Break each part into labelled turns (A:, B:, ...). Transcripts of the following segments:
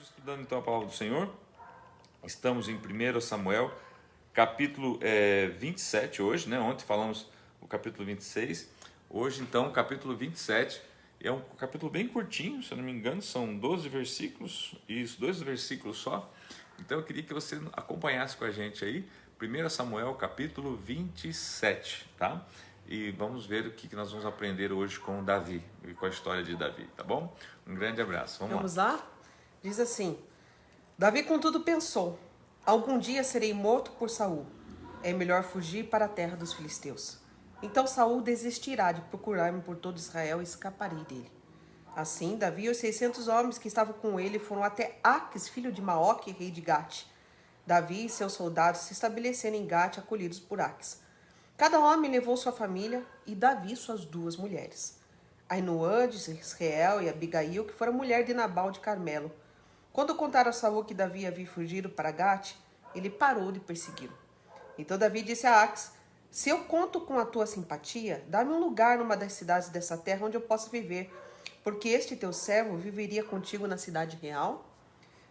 A: estudando então a palavra do Senhor. Estamos em 1 Samuel, capítulo 27 hoje, né? Ontem falamos o capítulo 26. Hoje, então, o capítulo 27. É um capítulo bem curtinho, se eu não me engano, são 12 versículos. Isso, 12 versículos só. Então, eu queria que você acompanhasse com a gente aí. 1 Samuel, capítulo 27, tá? E vamos ver o que nós vamos aprender hoje com Davi e com a história de Davi, tá bom? Um grande abraço.
B: Vamos lá? Diz assim: Davi contudo pensou: algum dia serei morto por Saul. É melhor fugir para a terra dos filisteus. Então Saul desistirá de procurar-me por todo Israel e escaparei dele. Assim, Davi e os 600 homens que estavam com ele foram até Aques, filho de Maoque, rei de Gate. Davi e seus soldados se estabeleceram em Gate, acolhidos por Aques. Cada homem levou sua família e Davi suas 2 mulheres. Ainoã de Israel e Abigail, que fora mulher de Nabal de Carmelo. Quando contaram a Saul que Davi havia fugido para Gate, ele parou de persegui-lo. Então Davi disse a Aques: se eu conto com a tua simpatia, dá-me um lugar numa das cidades dessa terra onde eu possa viver, porque este teu servo viveria contigo na cidade real.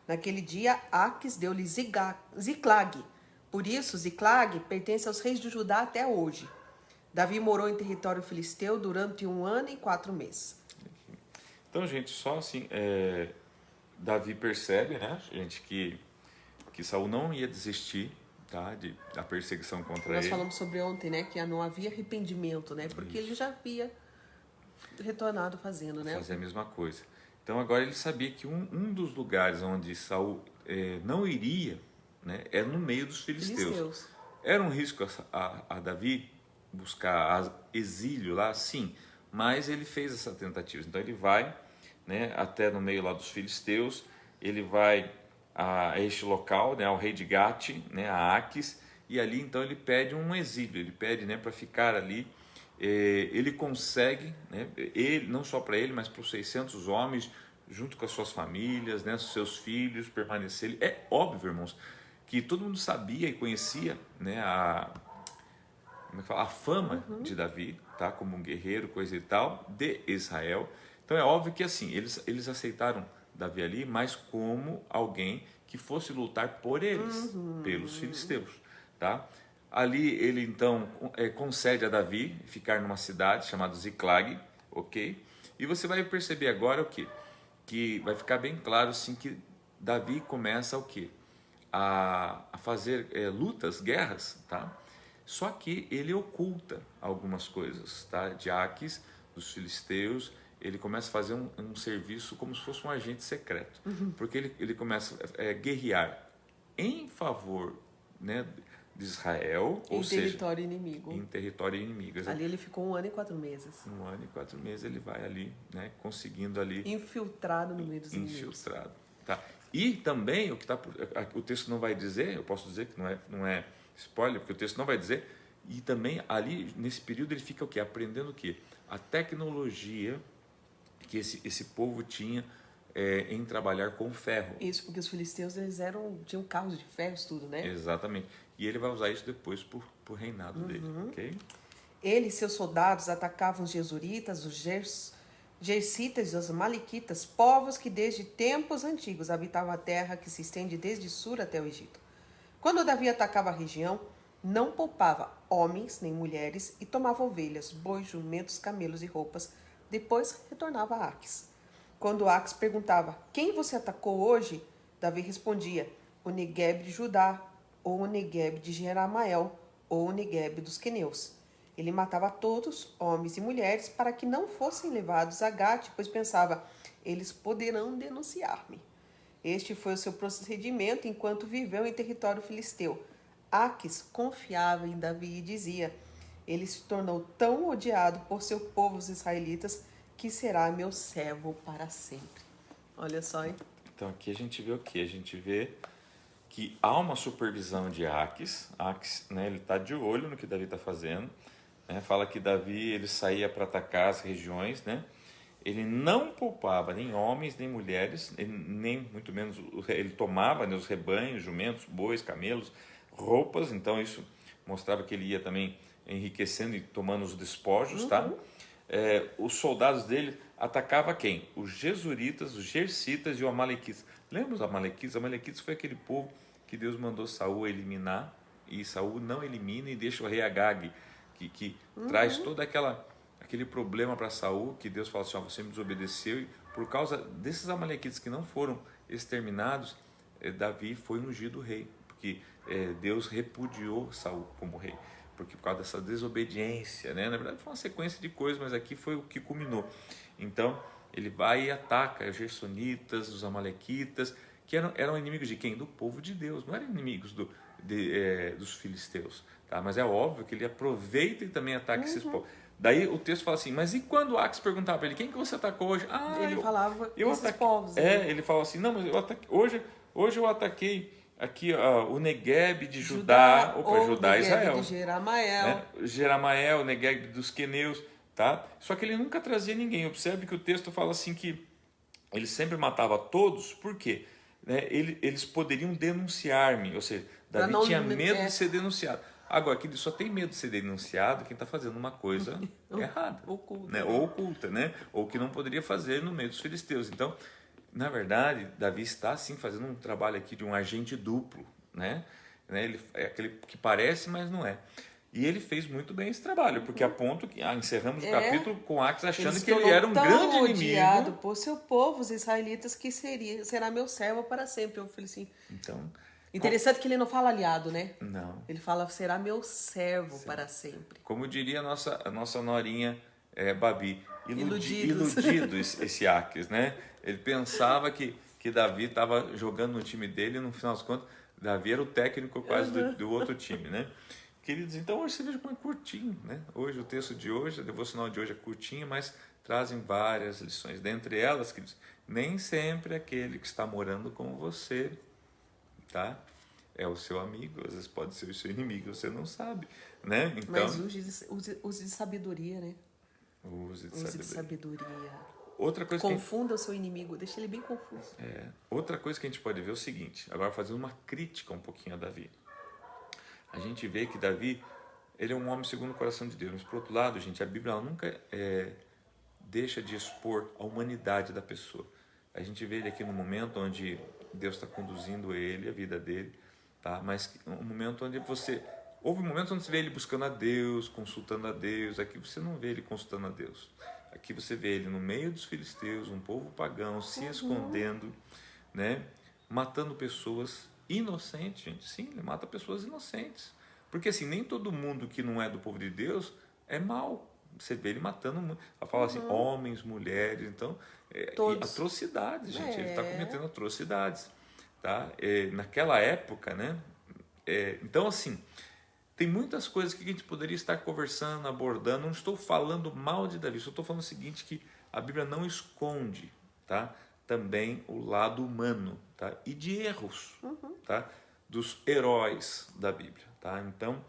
B: Naquele dia, Aques deu-lhe Ziclag. Por isso, Ziclag pertence aos reis de Judá até hoje. Davi morou em território filisteu durante 1 ano e 4 meses.
A: Então, gente, só assim, Davi percebe, né, gente, que Saul não ia desistir, tá, da perseguição contra
B: Nós
A: ele.
B: falamos sobre ontem, né, que não havia arrependimento, né, porque ele já havia retornado fazendo, né?
A: Fazer a mesma coisa. Então, agora ele sabia que um dos lugares onde Saul não iria, né, era no meio dos filisteus. Era um risco a Davi buscar exílio lá, sim, mas ele fez essa tentativa. Então ele vai, né, até no meio lá dos filisteus, ele vai a este local, né, ao rei de Gate, né, a Aques, e ali então ele pede um exílio, ele pede, né, para ficar ali. Ele consegue, né, ele, não só para ele, mas para os 600 homens, junto com as suas famílias, né, seus filhos, permanecer. É óbvio, irmãos, que todo mundo sabia e conhecia, né, a fama de Davi, tá, como um guerreiro, coisa e tal, de Israel. Então é óbvio que assim, eles aceitaram Davi ali, mas como alguém que fosse lutar por eles, pelos filisteus, tá? Ali ele então concede a Davi ficar numa cidade chamada Ziclag, ok? E você vai perceber agora o quê? Que vai ficar bem claro assim que Davi começa o quê? A fazer lutas, guerras, tá? Só que ele oculta algumas coisas, tá? De Aques, dos filisteus, ele começa a fazer um serviço como se fosse um agente secreto, porque ele começa a guerrear em favor, né, de Israel, ou seja,
B: território inimigo.
A: Em território inimigo.
B: Ali ele ficou 1 ano e 4 meses.
A: 1 ano e 4 meses ele vai ali, né, conseguindo ali
B: infiltrado no meio dos inimigos.
A: Infiltrado, tá? E também o texto não vai dizer, eu posso dizer que não é spoiler, porque o texto não vai dizer. E também ali nesse período ele fica o quê? Aprendendo o quê? A tecnologia que esse povo tinha em trabalhar com ferro.
B: Isso, porque os filisteus tinham carros de ferro, tudo, né?
A: Exatamente. E ele vai usar isso depois pro reinado dele, ok?
B: Ele e seus soldados atacavam os Jesuritas, os Jersitas e os Maliquitas, povos que desde tempos antigos habitavam a terra que se estende desde Sur até o Egito. Quando Davi atacava a região, não poupava homens nem mulheres e tomava ovelhas, bois, jumentos, camelos e roupas. Depois retornava a Aques. Quando Aques perguntava: quem você atacou hoje? Davi respondia: o Negueb de Judá, ou o Negueb de Jeramael, ou o Negueb dos queneus. Ele matava todos, homens e mulheres, para que não fossem levados a Gate, pois pensava: eles poderão denunciar-me. Este foi o seu procedimento enquanto viveu em território filisteu. Aques confiava em Davi e dizia: ele se tornou tão odiado por seu povo, os israelitas, que será meu servo para sempre. Olha só, hein?
A: Então aqui a gente vê o quê? A gente vê que há uma supervisão de Aques. Aques, né, ele está de olho no que Davi está fazendo. Né? Fala que Davi ele saía para atacar as regiões, né? Ele não poupava nem homens nem mulheres, nem muito menos ele tomava, né, os rebanhos, jumentos, bois, camelos, roupas. Então isso mostrava que ele ia também enriquecendo e tomando os despojos, tá? Os soldados dele atacavam quem? Os Jesuritas, os Jersitas e os Amalequitas. Lembra os amalequitas? Os amalequitas foi aquele povo que Deus mandou Saul eliminar, e Saul não elimina e deixa o rei Agag, que traz todo aquele problema para Saul, que Deus fala assim, você me desobedeceu, e por causa desses amalequitas que não foram exterminados, Davi foi ungido rei, porque Deus repudiou Saul como rei, porque por causa dessa desobediência, né? Na verdade foi uma sequência de coisas, mas aqui foi o que culminou. Então ele vai e ataca os gersonitas, os amalequitas, que eram inimigos de quem? Do povo de Deus, não eram inimigos dos filisteus, tá? Mas é óbvio que ele aproveita e também ataca esses povos. Daí o texto fala assim, mas e quando Ax perguntava para ele, quem que você atacou hoje?
B: Ele falava esses
A: ataquei,
B: povos. Né?
A: ele fala assim, não, mas eu ataquei, hoje eu ataquei aqui o Negueb de Judá, Judá, Israel.
B: De Jeramael.
A: Né? Jeramael, Negueb dos queneus, tá? Só que ele nunca trazia ninguém. Observe que o texto fala assim que ele sempre matava todos, por quê? Né? Eles poderiam denunciar-me, ou seja, Davi tinha medo de ser denunciado. Agora, que ele só tem medo de ser denunciado quem está fazendo uma coisa errada,
B: oculta,
A: né? Ou oculta, né? Ou que não poderia fazer no meio dos filisteus. Então, na verdade, Davi está sim fazendo um trabalho aqui de um agente duplo, né? Ele é aquele que parece, mas não é. E ele fez muito bem esse trabalho, porque a ponto que encerramos o capítulo com Ax achando que ele era um grande inimigo.
B: Por seu povo, os israelitas, que será meu servo para sempre. Eu falei assim.
A: Então,
B: interessante que ele não fala aliado, né?
A: Não.
B: Ele fala, será meu servo para sempre.
A: Como diria a nossa norinha Babi,
B: Iludidos
A: esse Aques, né? Ele pensava que Davi estava jogando no time dele e no final das contas, Davi era o técnico quase do outro time, né? Queridos, então hoje você veja como é curtinho, né? Hoje o texto de hoje, a devocional de hoje é curtinha, mas trazem várias lições. Dentre elas, queridos, nem sempre aquele que está morando com você, tá? É o seu amigo, às vezes pode ser o seu inimigo, você não sabe, né? Então,
B: mas use de sabedoria, né?
A: Use de sabedoria.
B: Outra coisa confunda o seu inimigo, deixa ele bem confuso.
A: Outra coisa que a gente pode ver é o seguinte, agora fazendo uma crítica um pouquinho a Davi. A gente vê que Davi, ele é um homem segundo o coração de Deus, mas por outro lado, gente, a Bíblia ela nunca deixa de expor a humanidade da pessoa. A gente vê ele aqui no momento onde Deus está conduzindo ele, a vida dele, tá? Mas um momento onde houve um momento onde você vê ele buscando a Deus, consultando a Deus. Aqui você não vê ele consultando a Deus. Aqui você vê ele no meio dos filisteus, um povo pagão, se escondendo, né? Matando pessoas inocentes, gente. Sim, ele mata pessoas inocentes. Porque assim, nem todo mundo que não é do povo de Deus é mau. Você vê ele matando, ela fala assim, homens, mulheres, então, atrocidades, gente. Ele está cometendo atrocidades, tá? Naquela época, né? Então, assim, tem muitas coisas que a gente poderia estar conversando, abordando. Não estou falando mal de Davi, só estou falando o seguinte, que a Bíblia não esconde, tá? Também o lado humano, tá? E de erros, tá? Dos heróis da Bíblia, tá? Então,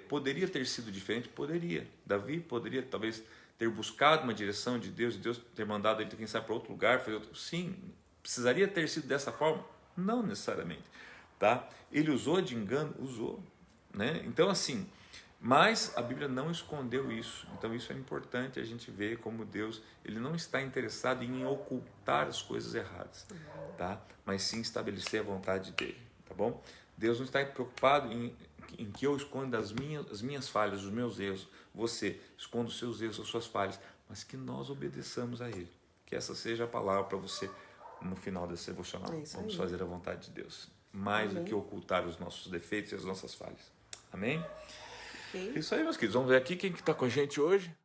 A: poderia ter sido diferente? Poderia. Davi poderia talvez ter buscado uma direção de Deus, e Deus ter mandado ele, quem sabe, para outro lugar, fazer outro. Sim, precisaria ter sido dessa forma? Não necessariamente, tá? Ele usou de engano? Usou, né? Então, assim, mas a Bíblia não escondeu isso. Então, isso é importante a gente ver como Deus, ele não está interessado em ocultar as coisas erradas, tá? Mas sim estabelecer a vontade dele, tá bom? Deus não está preocupado em que eu esconda as minhas falhas, os meus erros. Você esconda os seus erros, as suas falhas, mas que nós obedeçamos a Ele. Que essa seja a palavra para você no final desse devocional. Vamos fazer a vontade de Deus. Mais do que ocultar os nossos defeitos e as nossas falhas. Amém? Isso aí, meus queridos. Vamos ver aqui quem que está com a gente hoje.